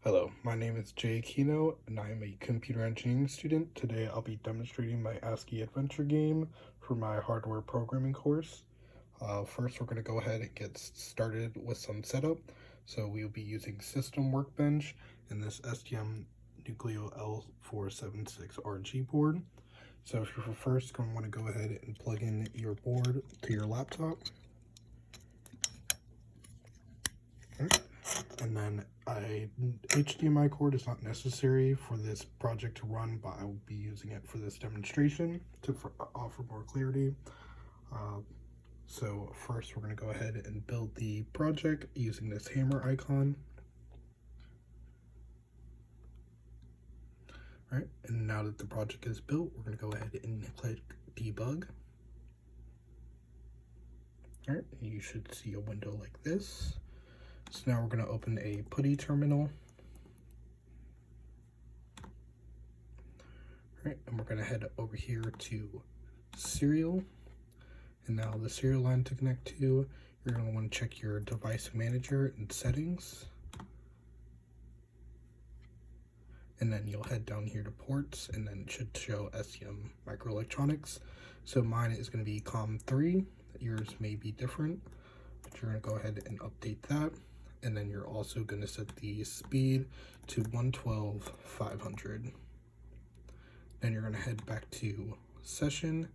Hello, my name is Jay Kino, and I am a computer engineering student. Today I'll be demonstrating my ASCII adventure game for my hardware programming course. First, we're going to go ahead and get started with some setup. So we'll be using System Workbench and this STM Nucleo L476RG board. So if you're first going to want to go ahead and plug in your board to your laptop. And then HDMI cord is not necessary for this project to run, but I will be using it for this demonstration to offer more clarity. So first we're going to go ahead and build the project using this hammer icon. All right, and now that the project is built, we're going to go ahead and click debug. All right, you should see a window like this. So now we're going to open a PuTTY terminal. All right, and we're going to head over here to serial. And now the serial line to connect to, you're going to want to check your device manager and settings. And then you'll head down here to ports, and then it should show STM microelectronics. So mine is going to be COM3. Yours may be different, but you're going to go ahead and update that. And then you're also going to set the speed to 112,500. Then you're going to head back to session.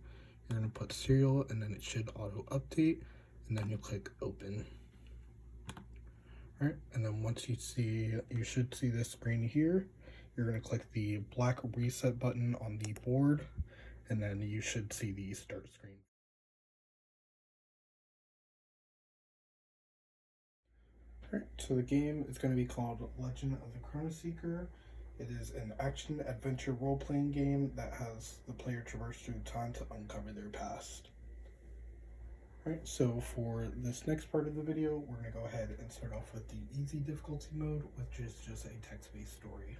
You're going to put serial, and then it should auto update, and then you'll click open. All right, and then once you should see this screen here. You're going to click the black reset button on the board, and then you should see the start screen. Alright, so the game is going to be called Legend of the Chrono Seeker. It is an action-adventure role-playing game that has the player traverse through time to uncover their past. Alright, so for this next part of the video, we're going to go ahead and start off with the easy difficulty mode, which is just a text-based story.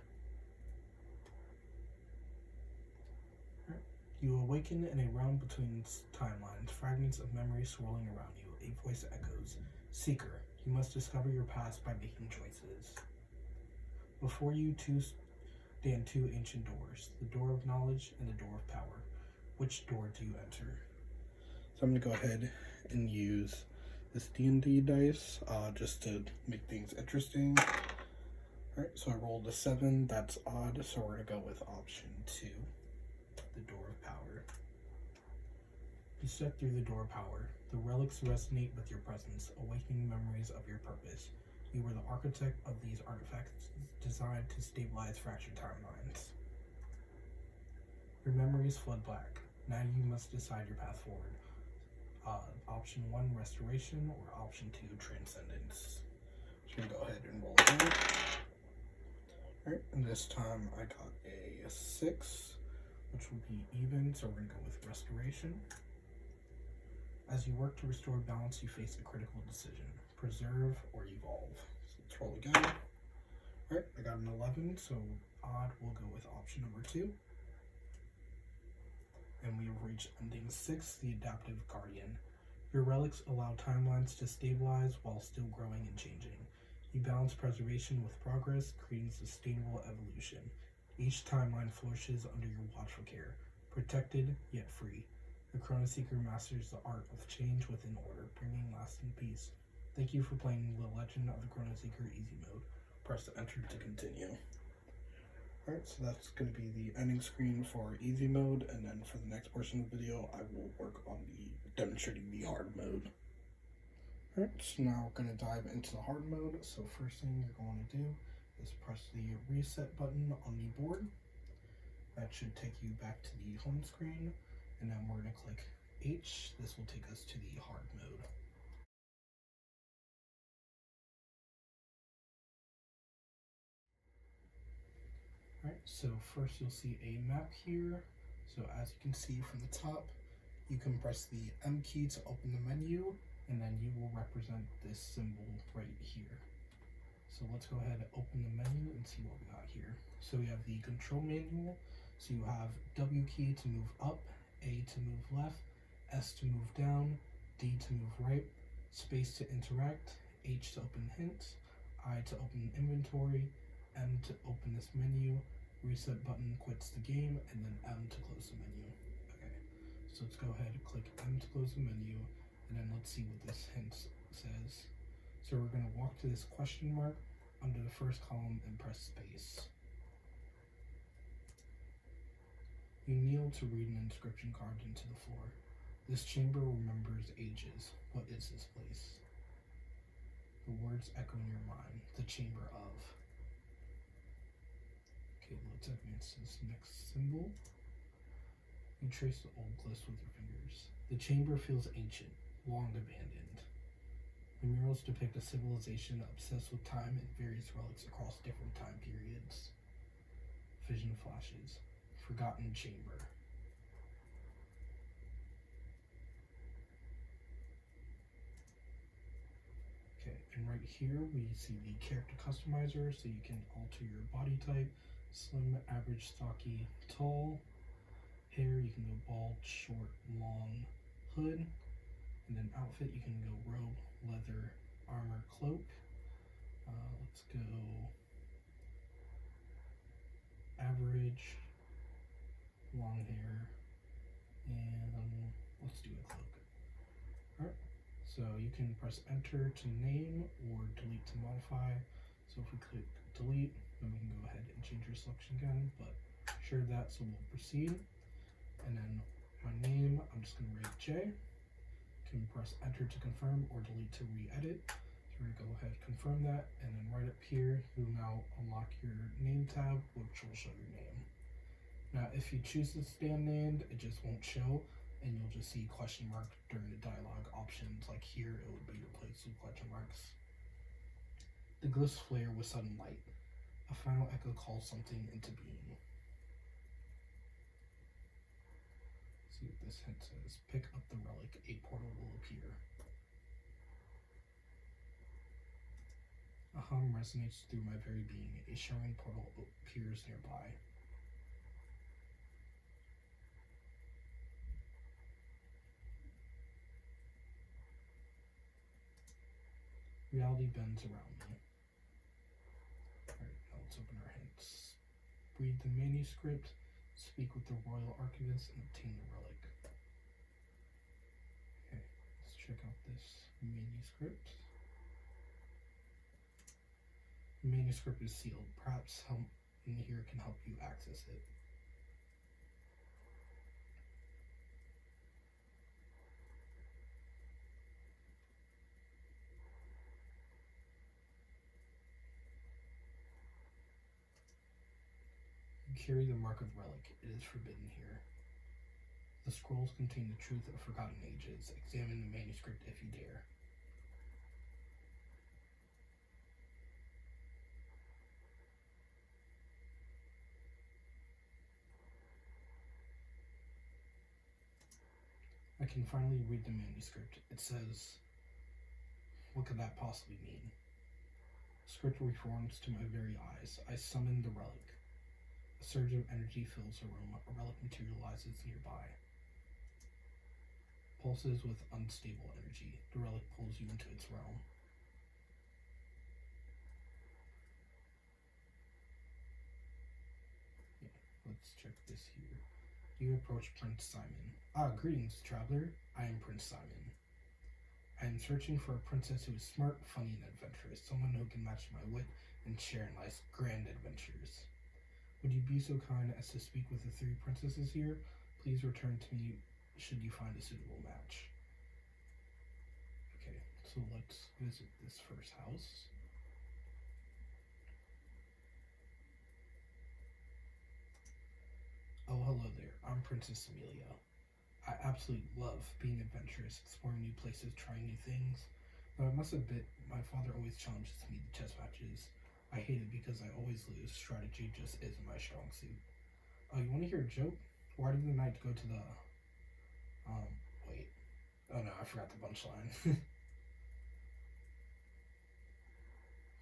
You awaken in a realm between timelines, fragments of memory swirling around you. A voice echoes, "Seeker, you must discover your past by making choices." Before you stand two ancient doors, the door of knowledge and the door of power. Which door do you enter? So I'm going to go ahead and use this D&D dice just to make things interesting. Alright, so I rolled a 7, that's odd, so we're going to go with option 2. The door of power. You step through the door of power. The relics resonate with your presence, awakening memories of your purpose. You were the architect of these artifacts designed to stabilize fractured timelines. Your memories flood back. Now you must decide your path forward. Option 1, restoration, or option 2, transcendence. So we're going to go ahead and roll it. Alright, and this time I got a 6. Which will be even, so we're going to go with restoration. As you work to restore balance, you face a critical decision: preserve or evolve. So let's roll again. Alright, I got an 11, so odd, we'll go with option number 2. And we have reached ending 6, the adaptive guardian. Your relics allow timelines to stabilize while still growing and changing. You balance preservation with progress, creating sustainable evolution. Each timeline flourishes under your watchful care, protected yet free. The Chrono Seeker masters the art of change within order, bringing lasting peace. Thank you for playing The Legend of the Chrono Seeker Easy Mode. Press enter to continue. Alright, so that's going to be the ending screen for Easy Mode, and then for the next portion of the video, I will work on demonstrating the Hard Mode. Alright, so now we're going to dive into the Hard Mode. So first thing you're going to do is press the reset button on the board. That should take you back to the home screen, and then we're going to click H. This will take us to the hard mode. Alright, so first you'll see a map here. So as you can see from the top, you can press the M key to open the menu, and then you will represent this symbol right here. So let's go ahead and open the menu and see what we got here. So we have the control manual. So you have W key to move up, A to move left, S to move down, D to move right, space to interact, H to open hints, I to open inventory, M to open this menu, reset button quits the game, and then M to close the menu. Okay, so let's go ahead and click M to close the menu, and then let's see what this hint says. So we're going to walk to this question mark under the first column and press space. You kneel to read an inscription carved into the floor. This chamber remembers ages. What is this place? The words echo in your mind. The chamber of. Okay, let's advance to this next symbol. You trace the old glyphs with your fingers. The chamber feels ancient, long abandoned. The murals depict a civilization obsessed with time and various relics across different time periods. Vision flashes. Forgotten chamber. Okay, and right here we see the character customizer, so you can alter your body type: slim, average, stocky, tall. Hair, you can go bald, short, long, hood. And then outfit, you can go robe, leather, armor, cloak. Let's go average, long hair, and let's do a cloak. Alright, so you can press enter to name or delete to modify. So if we click delete, then we can go ahead and change your selection again, but sure that, so we'll proceed. And then my name, I'm just going to rate J. Can press enter to confirm or delete to re-edit. So we're going to go ahead and confirm that, and then right up here you'll now unlock your name tab, which will show your name. Now if you choose to stay unnamed, it just won't show, and you'll just see question mark during the dialogue options. Like here, it would be replaced with question marks. The glyphs flare with sudden light. A final echo calls something into being. See what this hint says. Pick up the relic, a portal will appear. A hum resonates through my very being. A shimmering portal appears nearby. Reality bends around me. Alright, now let's open our hints. Read the manuscript, speak with the royal archivist, and obtain the relic. Okay, let's check out this manuscript. The manuscript is sealed. Perhaps help in here can help you access it. You carry the mark of relic. It is forbidden here. The scrolls contain the truth of forgotten ages. Examine the manuscript if you dare. I can finally read the manuscript. It says, what could that possibly mean? Script reforms to my very eyes. I summon the relic. A surge of energy fills the room. A relic materializes nearby. Pulses with unstable energy. The relic pulls you into its realm. Yeah, let's check this here. You approach Prince Simon. Greetings, traveler. I am Prince Simon. I am searching for a princess who is smart, funny, and adventurous. Someone who can match my wit and share in life's grand adventures. Would you be so kind as to speak with the 3 princesses here? Please return to me should you find a suitable match. Okay, so let's visit this first house. Oh, hello there. I'm Princess Amelia. I absolutely love being adventurous, exploring new places, trying new things. Though I must admit, my father always challenges me to chess matches. I hate it because I always lose. Strategy just isn't my strong suit. Oh, you want to hear a joke? Why did the knight go to the... wait. Oh no, I forgot the punchline.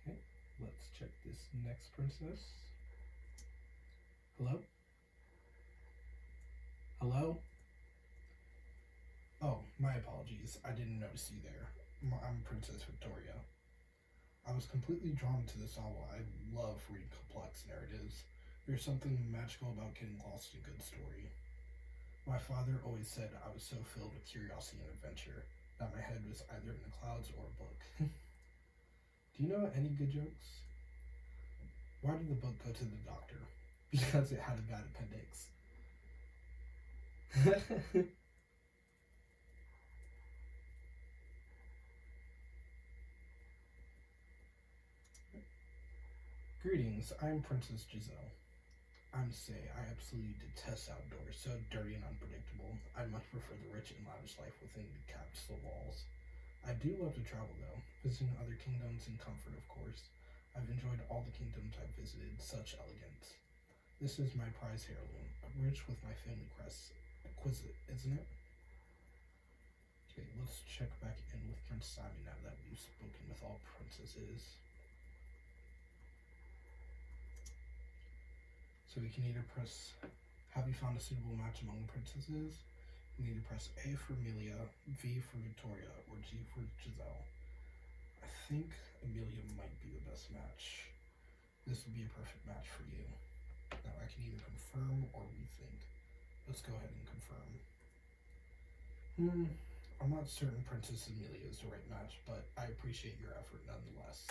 Okay, let's check this next princess. Hello? Hello? Oh, my apologies. I didn't notice you there. I'm Princess Victoria. I was completely drawn to this novel. I love reading complex narratives. There's something magical about getting lost in a good story. My father always said I was so filled with curiosity and adventure that my head was either in the clouds or a book. Do you know any good jokes? Why did the book go to the doctor? Because it had a bad appendix. Greetings, I'm Princess Giselle. I must say, I absolutely detest outdoors, so dirty and unpredictable. I much prefer the rich and lavish life within the castle walls. I do love to travel though, visiting other kingdoms in comfort, of course. I've enjoyed all the kingdoms I've visited, such elegance. This is my prize heirloom, rich with my family crest. Exquisite, isn't it? Okay, let's check back in with Prince Simon now that we've spoken with all princesses. So we can either press, have you found a suitable match among princesses? You need to press A for Amelia, V for Victoria, or G for Giselle. I think Amelia might be the best match. This would be a perfect match for you. Now I can either confirm or rethink. Let's go ahead and confirm. I'm not certain Princess Amelia is the right match, but I appreciate your effort nonetheless.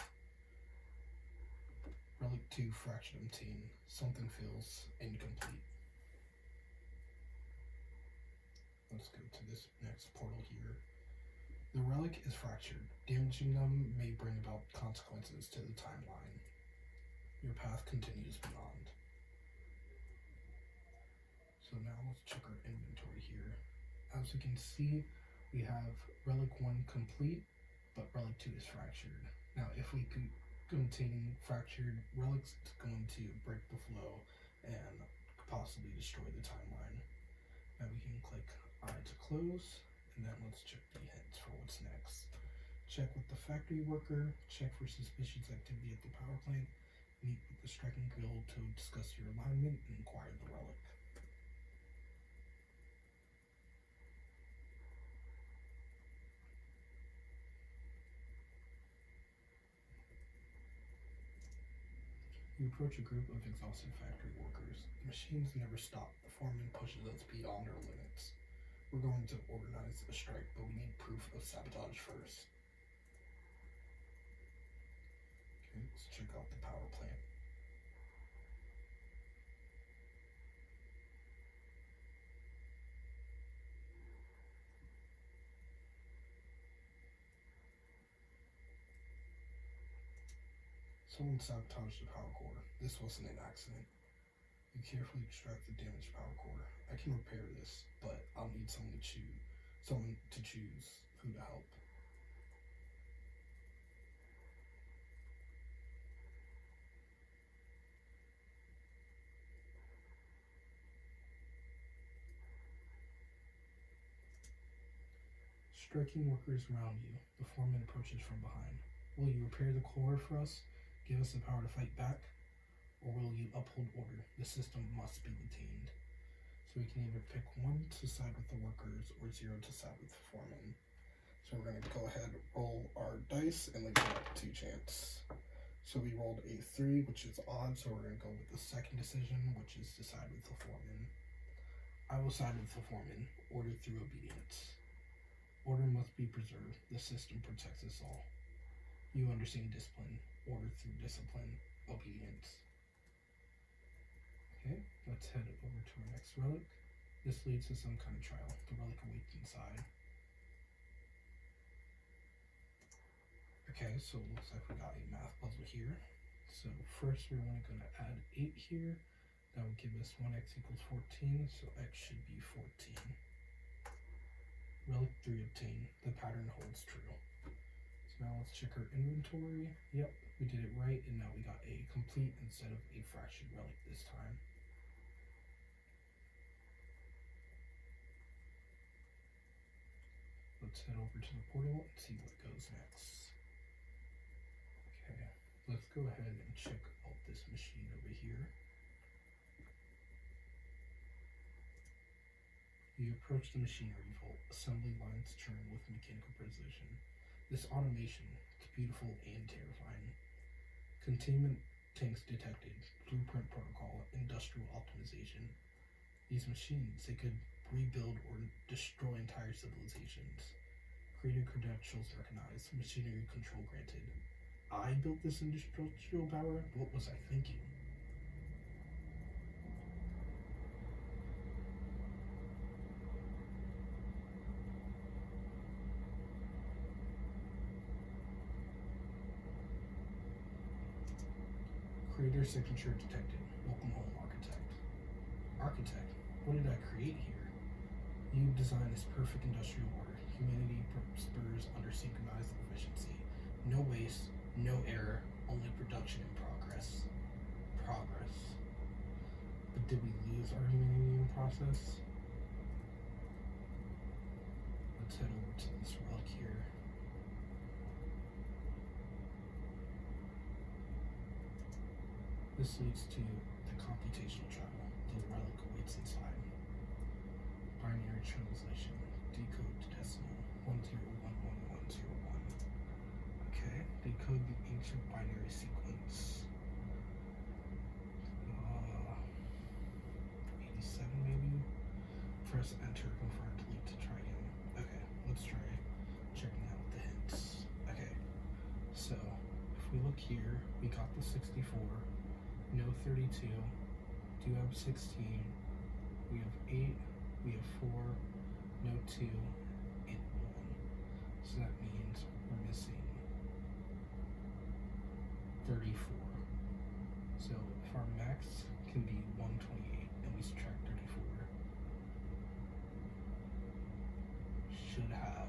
Relic 2 Fractured Umpteen. Something feels incomplete. Let's go to this next portal here. The relic is fractured. Damaging them may bring about consequences to the timeline. Your path continues beyond. So now let's check our inventory here. As we can see, we have Relic 1 complete, but Relic 2 is fractured. Now if we could containing fractured relics, it's going to break the flow and possibly destroy the timeline. Now we can click I to close, and then let's check the hints for what's next. Check with the factory worker, check for suspicious activity at the power plant, meet with the striking guild to discuss your alignment, and acquire the relic. You approach a group of exhausted factory workers. The machines never stop. The foreman pushes us beyond our limits. We're going to organize a strike, but we need proof of sabotage first. Okay, let's check out the power plant. Someone sabotaged the power core. This wasn't an accident. You carefully extract the damaged power core. I can repair this, but I'll need someone to choose who to help. Striking workers around you. The foreman approaches from behind. Will you repair the core for us? Give us the power to fight back? Or will you uphold order? The system must be retained. So we can either pick 1 to side with the workers or 0 to side with the foreman. So we're going to go ahead and roll our dice and leave it 2 chance. So we rolled a 3, which is odd, so we're going to go with the second decision, which is to side with the foreman. I will side with the foreman. Order through obedience. Order must be preserved. The system protects us all. You understand discipline. Order through discipline. Obedience. Okay, let's head over to our next relic. This leads to some kind of trial. The relic awaits inside. Okay, so it looks like we got a math puzzle here. So first we're only going to add 8 here. That would give us 1x equals 14, so x should be 14. Relic 3 obtained. The pattern holds true. So now let's check our inventory. Yep, we did it right, and now we got a complete instead of a fractured relic this time. Let's head over to the portal and see what goes next. Okay, let's go ahead and check out this machine over here. You approach the machinery vault. Assembly lines turn with mechanical precision. This automation, beautiful and terrifying. Containment tanks detected, blueprint protocol, industrial optimization. These machines, they could rebuild or destroy entire civilizations. Creative credentials recognized, machinery control granted. I built this industrial power? What was I thinking? Creator signature detected. Welcome home, architect. Architect? What did I create here? You designed this perfect industrial order. Humanity prospers under synchronized efficiency. No waste, no error, only production and progress. Progress. But did we lose our humanity in the process? Let's head over to this relic here. This leads to the computational travel. The relic awaits inside. Binary translation. Decode to decimal. 10111101. Okay. Decode the ancient binary sequence. 87 maybe? Press enter, confirm, delete to try again. Okay, let's try checking out the hints. Okay, so if we look here, we got the 64. No 32, do have 16, we have 8, we have 4, no 2, and 1. So that means we're missing 34. So if our max can be 128 and we subtract 34, should have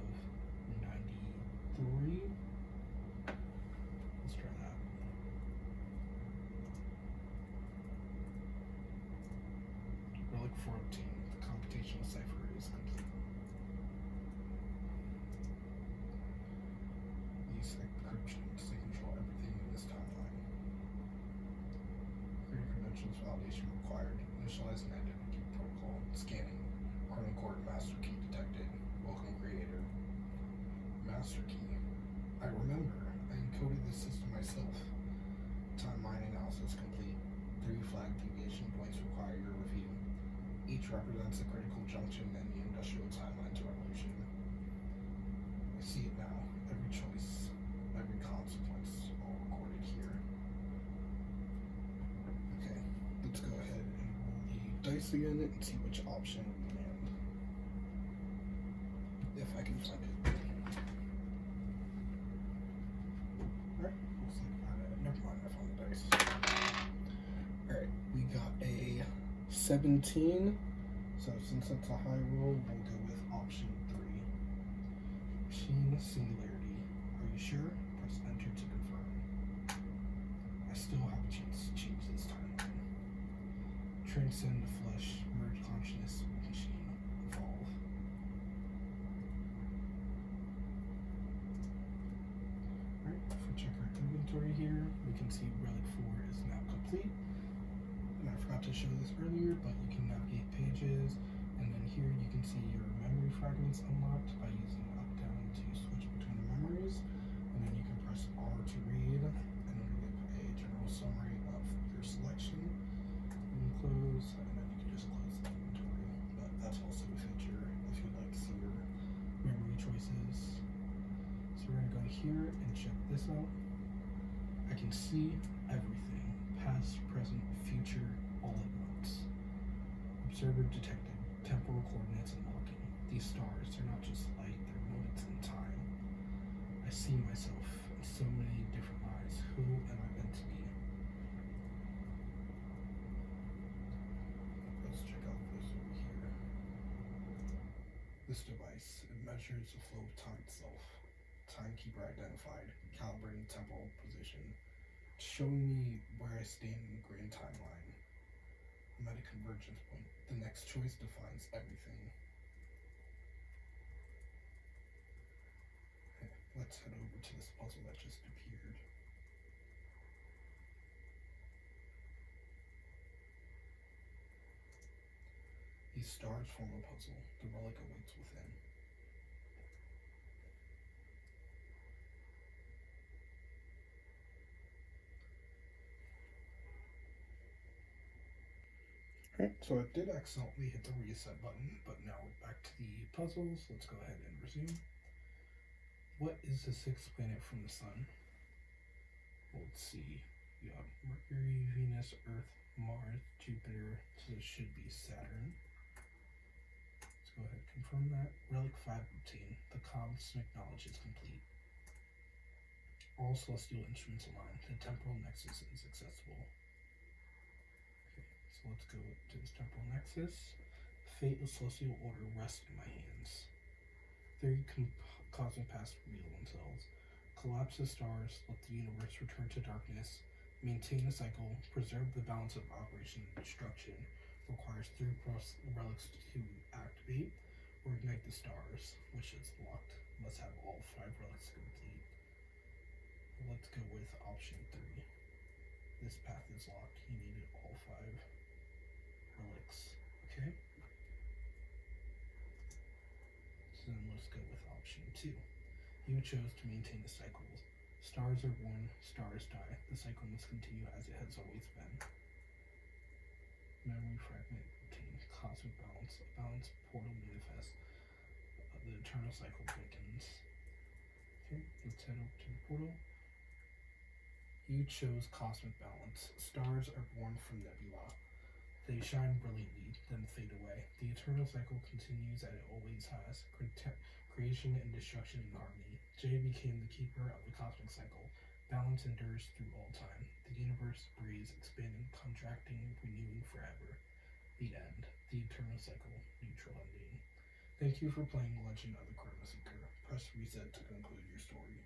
93. Let's try that. Relic 14, the computational cipher is complete. These encryptions, they control everything in this timeline. Creator credentials validation required. Initialize an identity protocol. Scanning. Kernel core master key detected. Welcome creator. Master key. I remember. I encoded this system myself. Timeline analysis complete. 3 flag deviation points require your review. Each represents a critical junction in the industrial timeline to revolution. I see it now. Every choice, every consequence, all recorded here. Okay, let's go ahead and roll the dice again and see which option we land. If I can find it. Alright, looks like never mind, I found the dice. Alright, we got a 17. So since it's a high roll, we'll go with option 3. Machine singularity. Are you sure? Press enter to confirm. I still have a chance to change this timeline. Transcend the flesh, merge consciousness with machine, evolve. Alright, if we check our inventory here, we can see relic 4 is now complete. And I forgot to show this earlier, but you can navigate pages, and then here you can see your memory fragments unlocked by using up down to switch between the memories, and then you can press R to read, and then you get a general summary of your selection. You can close, and then you can just close the inventory. But that's also a feature if you'd like to see your memory choices. So we're gonna go here and check this out. I can see everything. Past, present, future, all at once. Observer detected. Temporal coordinates unlocking. These stars, they're not just light, they're moments in time. I see myself in so many different lives. Who am I meant to be? Let's check out this over here. This device, it measures the flow of time itself. Timekeeper identified. Calibrating temporal position. Showing me where I stand in the grand timeline. I'm at a convergence point. The next choice defines everything. Okay, let's head over to this puzzle that just appeared. These stars form a puzzle. The relic awaits. Okay, so it did accidentally hit the reset button, but now we're back to the puzzles. Let's go ahead and resume. What is the sixth planet from the sun? Well, let's see. You have Mercury, Venus, Earth, Mars, Jupiter, so this should be Saturn. Let's go ahead and confirm that. Relic 5 obtained. The cosmic knowledge is complete. All celestial instruments aligned. The temporal nexus is accessible. Okay, so let's go to this temporal nexus. Fate of celestial order rests in my hands. Theory cosmic past reveal themselves. Collapse the stars, let the universe return to darkness. Maintain the cycle, preserve the balance of operation and destruction. Requires 3 relics to activate or ignite the stars, which is locked. Must have all 5 relics complete. Let's go with option 3. This path is locked. You needed all 5 relics. Okay. So then let's go with option 2. You chose to maintain the cycles. Stars are born, stars die. The cycle must continue as it has always been. Memory fragment obtained. Cosmic balance. A balance portal manifests. The eternal cycle begins. Okay, let's head over to the portal. You chose cosmic balance. Stars are born from nebula. They shine brilliantly, then fade away. The eternal cycle continues as it always has. Creation and destruction in harmony. J became the keeper of the cosmic cycle. Balance endures through all time. The universe breathes, expanding, contracting, renewing forever. The end. The eternal cycle. Neutral ending. Thank you for playing Legend of the Chrono Seeker. Press reset to conclude your story.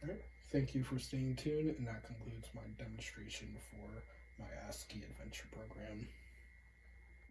Alright, thank you for staying tuned, and that concludes my demonstration for my ASCII adventure program.